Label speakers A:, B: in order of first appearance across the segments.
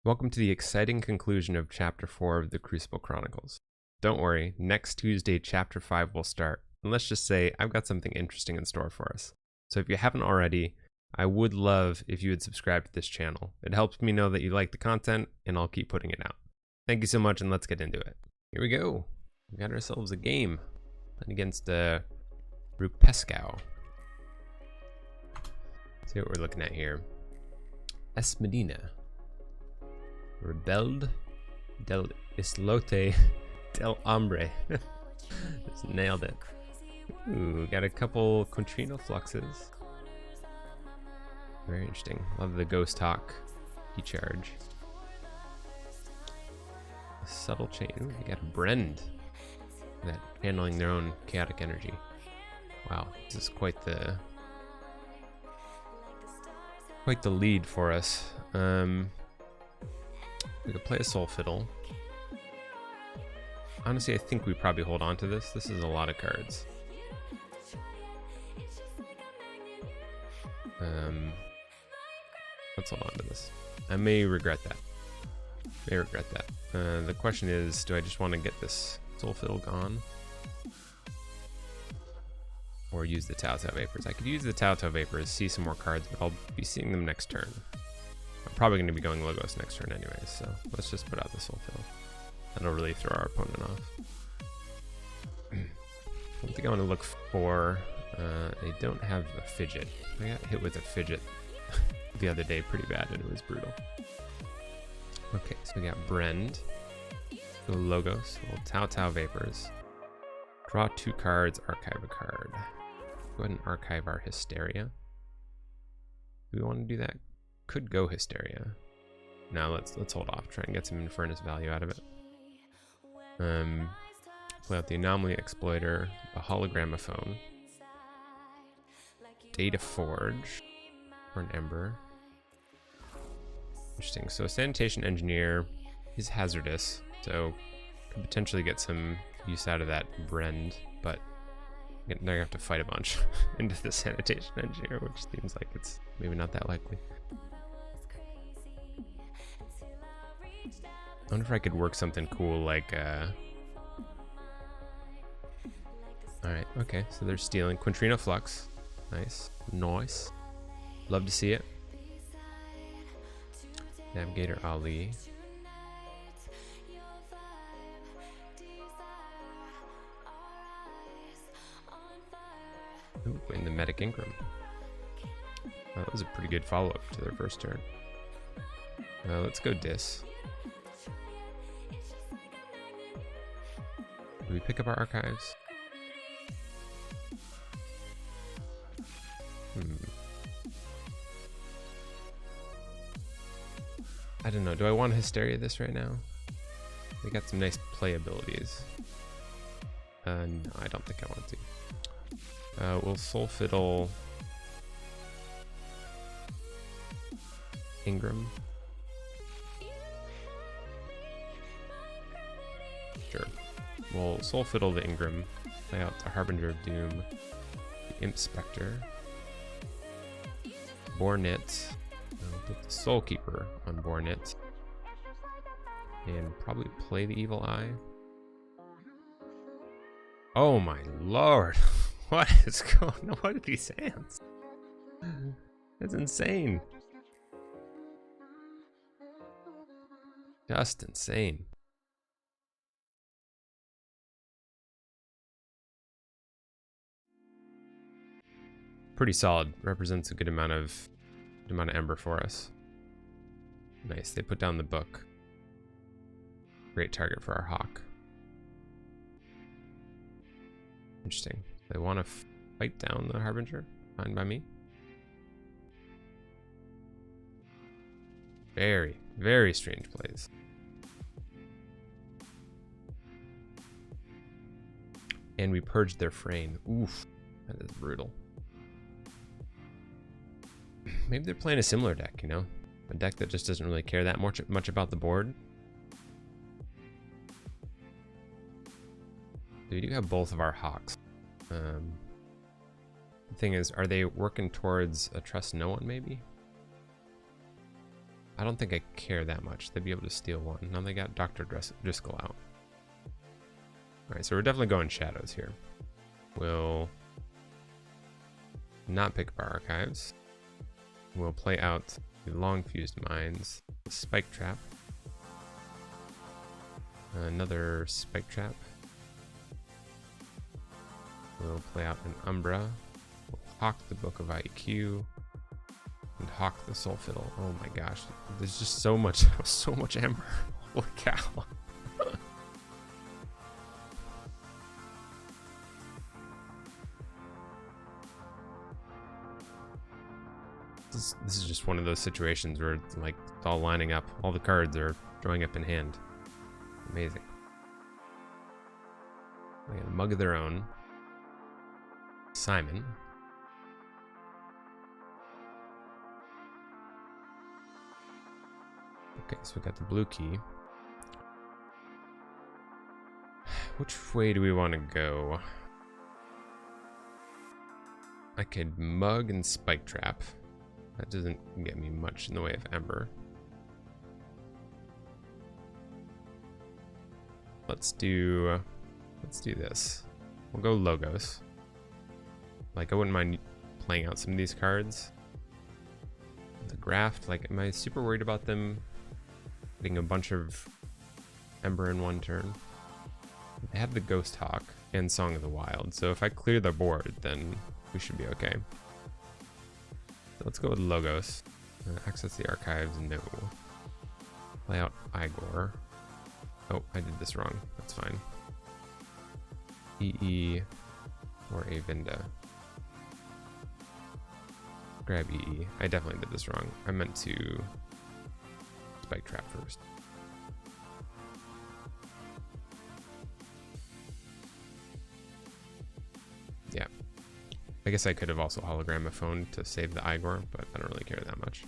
A: Welcome to the exciting conclusion of Chapter 4 of the Crucible Chronicles. Don't worry, next Tuesday Chapter 5 will start, and let's just say I've got something interesting in store for us. So if you haven't already, I would love if you would subscribe to this channel. It helps me know that you like the content, and I'll keep putting it out. Thank you so much, and let's get into it. Here we go. We got ourselves a game against Rupescow. See what we're looking at here. Es Medina. Rebelde del Islote del Hombre. Just nailed it. Ooh, got a couple Contrino fluxes. Very interesting. Love the Ghost Hawk Keycharge. A subtle chain. Ooh, you got a Brend. That handling their own chaotic energy. Wow, this is quite the lead for us. We could play a Soul Fiddle. Honestly, I think we probably hold on to this. This is a lot of cards. Let's hold on to this. I may regret that. The question is, do I just want to get this Soul Fiddle gone? Or use the Tao Vapors? I could use the Tao Vapors, see some more cards, but I'll be seeing them next turn. I'm probably going to be going Logos next turn anyways, so let's just put out the Soul Fiddle. That'll really throw our opponent off. I think I want to look for... they don't have a Fidget. I got hit with a Fidget the other day pretty bad, and it was brutal. Okay, so we got Brend. Go Logos. We'll Tao Vapors. Draw 2 cards, archive a card. Go ahead and archive our Hysteria. Do we want to do that? Could go Hysteria. Now let's hold off. Try and get some Infernus value out of it. Play out the Anomaly Exploiter, a Hologramophone, Data Forge, or an Ember. Interesting. So Sanitation Engineer is hazardous, so could potentially get some use out of that Brend, but they're gonna have to fight a bunch into the Sanitation Engineer, which seems like it's maybe not that likely. I wonder if I could work something cool like alright, okay, so they're stealing Quintrino Flux. Nice. Love to see it. Navigator Ali. Ooh, and the Medic Ingram. That was a pretty good follow-up to their first turn. Let's go Dis. Do we pick up our archives? I don't know. Do I want to Hysteria this right now? They got some nice play abilities. No, I don't think I want to. We'll Soul Fiddle Ingram. Sure. We'll Soul Fiddle the Ingram, play out the Harbinger of Doom, the Imp Spectre, Bornit, put the Soul Keeper on Bornit, and probably play the Evil Eye. Oh my lord! What is going on? What are these hands? That's insane. Just insane. Pretty solid. Represents a good amount of Ember for us. Nice. They put down the book. Great target for our Hawk. Interesting. They want to fight down the Harbinger? Fine by me. Very, very strange plays. And we purged their Frame. Oof. That is brutal. Maybe they're playing a similar deck, you know? A deck that just doesn't really care that much about the board. We do have both of our Hawks. The thing is, are they working towards a Trust No One, maybe? I don't think I care that much. They'd be able to steal one. Now they got Dr. Driscoll out. Alright, so we're definitely going shadows here. We'll not pick up our archives. We'll play out the long fused mines, the spike trap, another spike trap. We'll play out an Umbra. We'll hawk the Book of IQ and hawk the Soul Fiddle. Oh my gosh, there's just so much amber. Holy cow. This is just one of those situations where like it's all lining up. All the cards are drawing up in hand. Amazing. They got a mug of their own. Simon. Okay, so we got the blue key. Which way do we want to go? I could mug and spike trap. That doesn't get me much in the way of ember. Let's do this. We'll go logos. Like, I wouldn't mind playing out some of these cards. The graft, like, am I super worried about them getting a bunch of ember in one turn? They have the Ghost Hawk and Song of the Wild, so if I clear the board, then we should be okay. So let's go with logos. Access the archives, no. Play out Igor. Oh, I did this wrong. That's fine. EE or Avinda. Grab EE. I definitely did this wrong. I meant to spike trap first. Yeah. I guess I could have also hologram a phone to save the Igor, but I don't really care that much.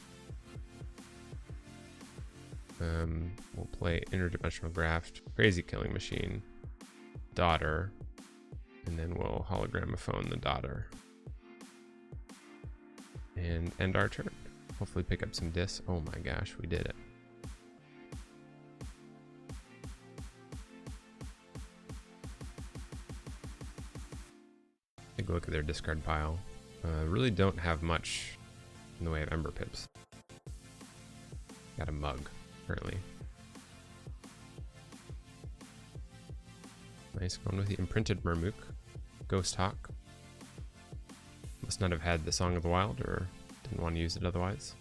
A: We'll play Interdimensional Graft, Crazy Killing Machine, Daughter, and then we'll hologram a phone the Daughter. And end our turn. Hopefully pick up some dis. Oh my gosh, we did it. Take a look at their discard pile. Really don't have much in the way of Ember Pips. Got a mug, currently. Nice, going with the Imprinted Murmuk. Ghost Hawk. Must not have had the Song of the Wild, or didn't want to use it otherwise.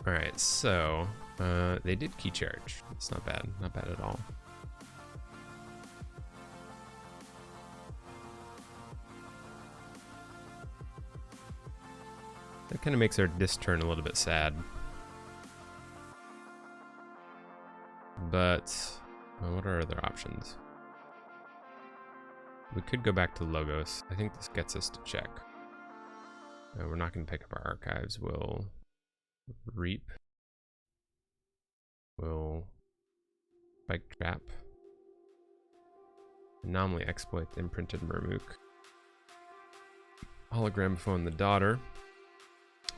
A: Alright, so they did key charge. It's not bad at all. That kind of makes our disc turn a little bit sad. But what are our other options? We could go back to logos. I think this gets us to check. We're not going to pick up our archives. We'll reap. We'll spike trap. Anomaly exploit the Imprinted Murmuk. Hologram phone the Daughter.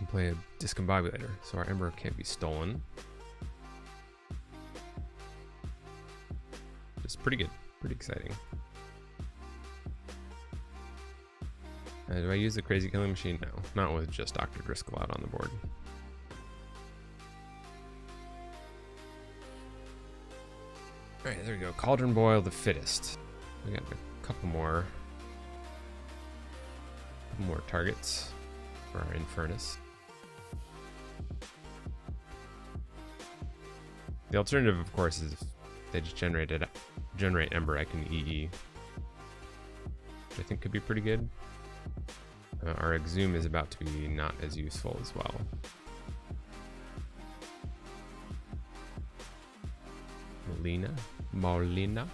A: And play a discombobulator, so our ember can't be stolen. It's pretty good, pretty exciting. Do I use the Crazy Killing Machine? No, not with just Dr. Driscoll out on the board. Alright, there we go. Cauldron Boil the Fittest. We got a couple more targets for our Infernus. The alternative, of course, is if they just generate Ember, I can EE, which I think could be pretty good. Our Exhume is about to be not as useful as well. Molina.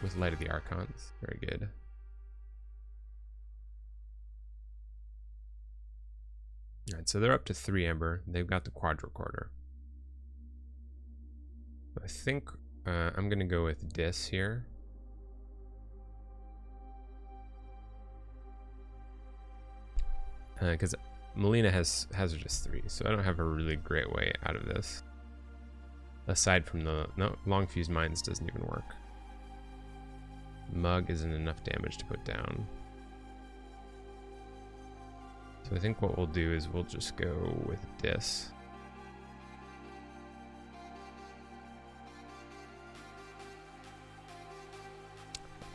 A: With Light of the Archons, very good. All right, so they're up to 3 Ember. They've got the quadricorder. I think I'm gonna go with Dis here. Because Melina has Hazardous 3, so I don't have a really great way out of this. Aside from the... No, Long Fuse Mines doesn't even work. Mug isn't enough damage to put down. So I think what we'll do is we'll just go with Dis.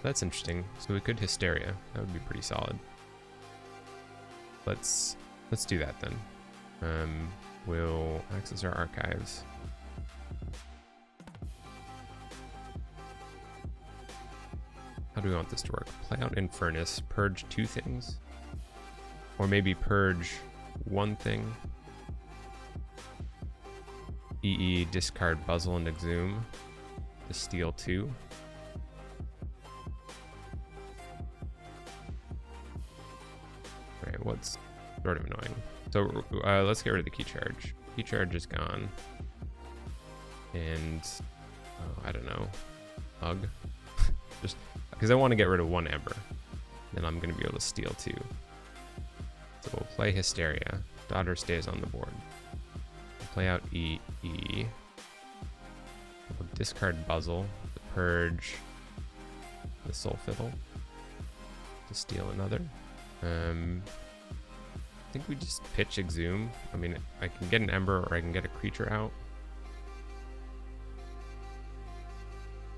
A: That's interesting. So we could Hysteria. That would be pretty solid. Let's do that then. We'll access our archives. How do we want this to work? Play out Infernus, purge 2 things, or maybe purge 1 thing. EE, discard Buzzle and Exhume to steal 2. Alright, what's sort of annoying? So let's get rid of the key charge. Key charge is gone. And I don't know, Hug. Just because I want to get rid of 1 Ember. Then I'm going to be able to steal 2. So we'll play Hysteria. Daughter stays on the board. We'll play out EE. We'll discard Buzzle to purge the Soul Fiddle to steal another. I think we just pitch Exhume. I mean, I can get an Ember or I can get a creature out.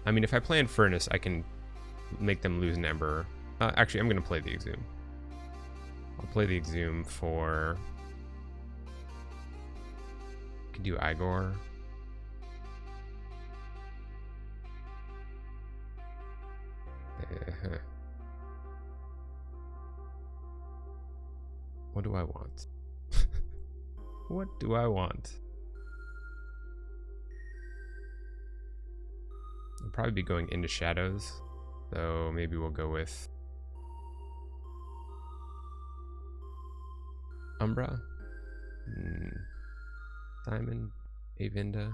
A: I mean, if I play Infernus, I can make them lose an Ember. Actually, I'm going to play the Exhume. I'll play the Exhume for... I could do Igor. What do I want? What do I want? I'll probably be going into Shadows, so maybe we'll go with Umbra, Simon, Avinda.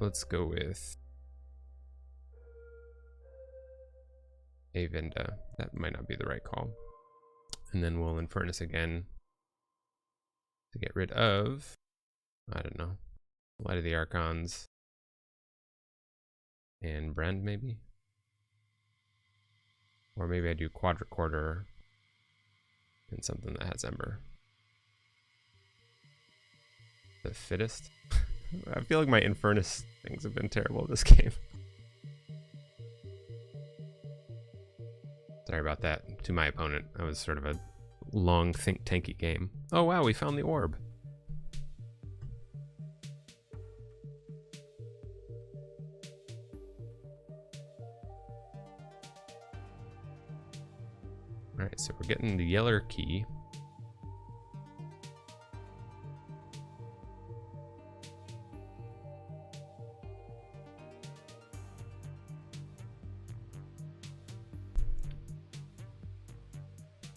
A: Let's go with Avinda. That might not be the right call. And then we'll Infernus again to get rid of, I don't know, Light of the Archons and Brand maybe? Or maybe I do Quadricorder and something that has Ember. The Fittest? I feel like my Infernus things have been terrible this game. Sorry about that to my opponent. That was sort of a long think tanky game. Oh wow, we found the orb. Alright, so we're getting the yellow key.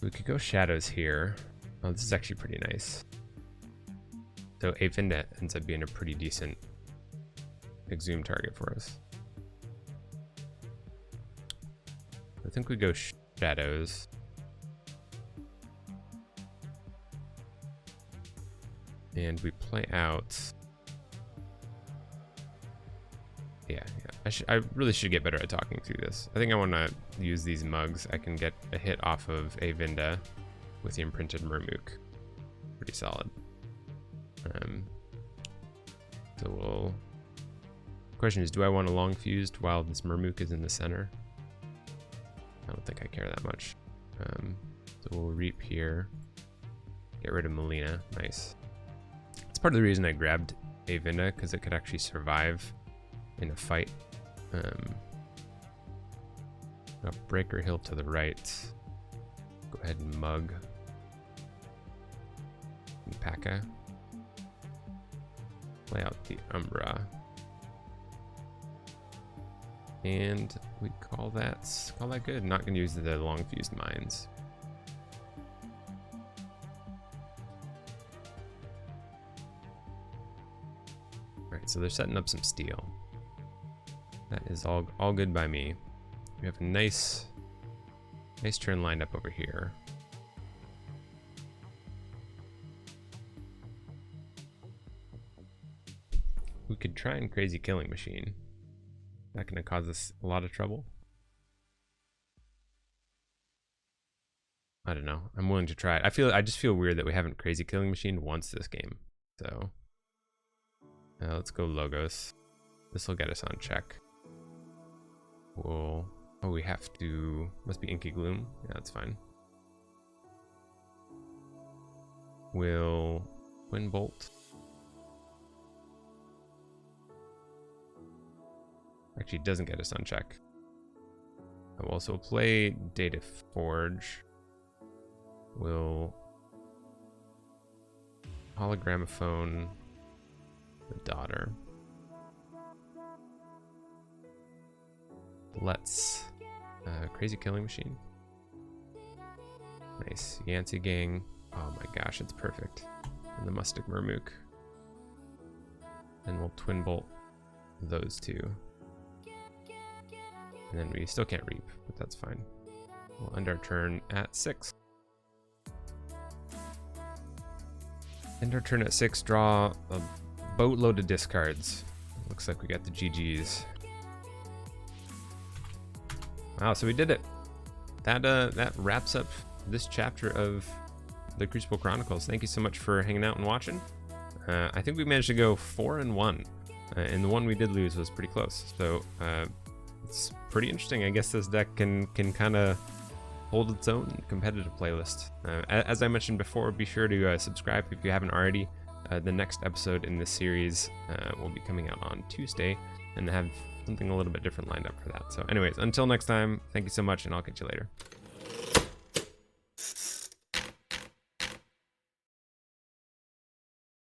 A: We could go Shadows here. Oh, this is actually pretty nice. So Avinda ends up being a pretty decent Exhume target for us. I think we go Shadows. And we play out... Yeah. I really should get better at talking through this. I think I want to use these mugs. I can get a hit off of Avinda with the imprinted Murmuk. Pretty solid. So we'll... Question is, do I want a long fused while this Murmuk is in the center? I don't think I care that much. So we'll reap here. Get rid of Melina. Nice. It's part of the reason I grabbed Avinda, because it could actually survive in a fight. Breaker Hill to the right. Go ahead and mug. And Paka. Play out the Umbra. And we call that good. Not going to use the long fused mines. Alright, so they're setting up some steel. That is all good by me. We have a nice turn lined up over here. We could try and crazy killing machine. Is that gonna cause us a lot of trouble? I don't know. I'm willing to try it. I just feel weird that we haven't crazy killing machine once this game. So let's go logos. This will get us on check. Oh, we have to. Must be Inky Gloom. Yeah, that's fine. We'll Twin Bolt. Actually, it doesn't get us on check. I will also play KeyForge. We'll hologramophone the daughter. Let's crazy killing machine. Nice. Yancey gang. Oh my gosh, it's perfect. And the Mustic Mermook. And we'll twin bolt those two. And then we still can't reap, but that's fine. We'll end our turn at 6. End our turn at 6, draw a boatload of discards. Looks like we got the GGs. Wow, so we did it. That wraps up this chapter of the Crucible Chronicles. Thank you so much for hanging out and watching. I think we managed to go 4-1, and the one we did lose was pretty close. So it's pretty interesting. I guess this deck can kind of hold its own competitive playlist. As I mentioned before, be sure to subscribe if you haven't already. The next episode in this series will be coming out on Tuesday, and have something a little bit different lined up for that. So anyways, until next time, thank you so much, and I'll catch you later.